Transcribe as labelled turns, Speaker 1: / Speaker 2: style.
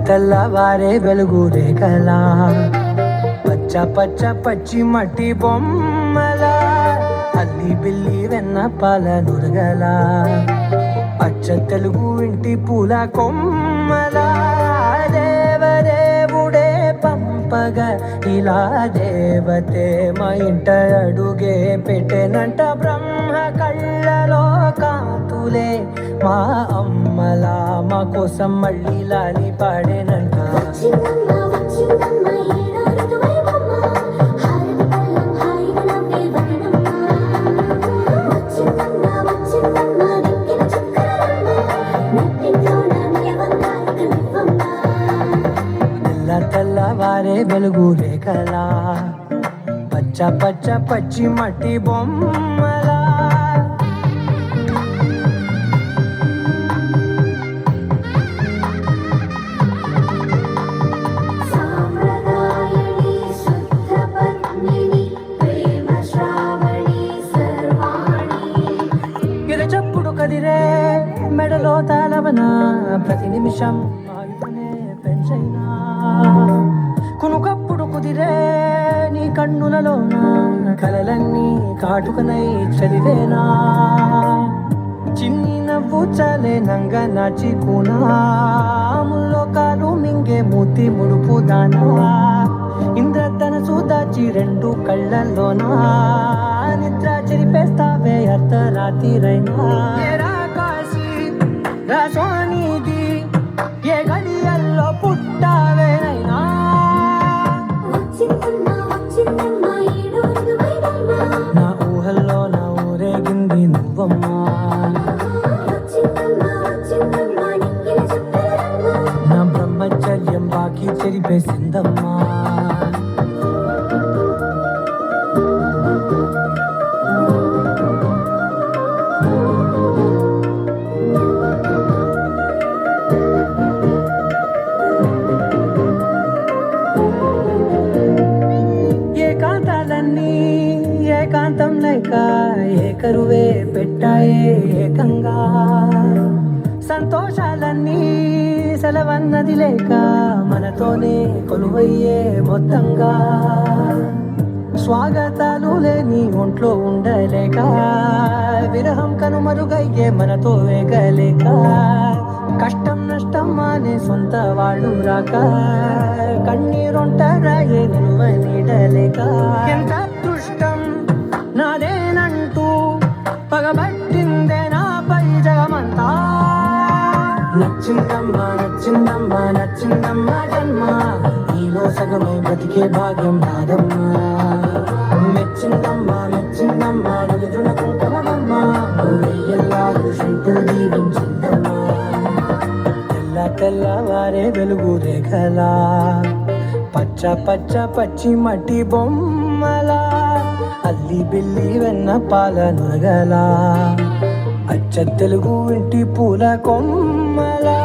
Speaker 1: తెల్లవారే వెలుగు రేఖలా పచ్చ పచ్చ పచ్చి మట్టి బొమ్మల అల్లి బిల్లి వెన్న పాల నురగల అచ్చ తెలుగు ఇంటి పూల కొమ్మల దేవదేవుడే పంపగా ఇలా దేవతే మా ఇంట అడుగే పెట్టెనంట బ్రహ్మ కళ్ళలో కాంతులే మా అమ్మలా మా కోసం మళ్ళీ లాలి పాడేనంట. తెల్లవారే వెలుగు రేఖలా పచ్చ పచ్చ పచ్చి మట్టి బొమ్మలా కదిరే మెడలో తాళవన ప్రతి నిమిషం ఆయుధనే పెంచైనా కునుకప్పుడు కుదిరే నీ కన్నులలోన కలలన్నీ కాటుకనై చదివేనా చిన్ని నవ్వు చలే నంగ నాచి కూనాముల్లో కాలు మింగే మూతి ముడుపు దానా ఇంద్రధనసు దాచి రెండు కళ్ళల్లోనా నిద్ర చెరిపేస్తావే అర్ధరాత్రిరైనా సోనిది ఏ గడియల్లో పుట్టావేనైనా నా ఊహల్లో నా ఊరేగింది నువ్వమ్మా నా బ్రహ్మచర్యం బాకీ చెరిపేసిందమ్మా ఏకాంతం లేక ఏకరువే పెట్టాయే ఏకంగా సంతోషాలన్నీ సెలవన్నది లేక మనతోనే కొలువయ్యే మొత్తంగా స్వాగతాలు లేని ఒంట్లో ఉండలేక విరహం కనుమరుగయ్యే మనతో వేగలేక కష్టం నష్టం అనే సొంత వాళ్ళు రాక కన్నీరొంటరాయే నిలువ నీడలేక ఎంత అదృష్టం నాదేనంటూ పగబట్టిందే నాపై జగమంతా నచ్చిందమ్మా నచ్చిందమ్మా నచ్చిందమ్మా జన్మ ఈలో సగమై బ్రతికే భాగ్యం నాదమ్మా మెచ్చిందమ్మా మెచ్చిందమ్మా నలుగున కుంకుమమ్మా వెయ్యల్లా ఋషులు దీవించిందమ్మా తెల్లవారే వెలుగు రేఖలా పచ్చ పచ్చ పచ్చి మట్టి బొమ్మలా అల్లి బిల్లి వెన్న పాల నురగల అచ్చ తెలుగు ఇంటి పూల కొమ్మలా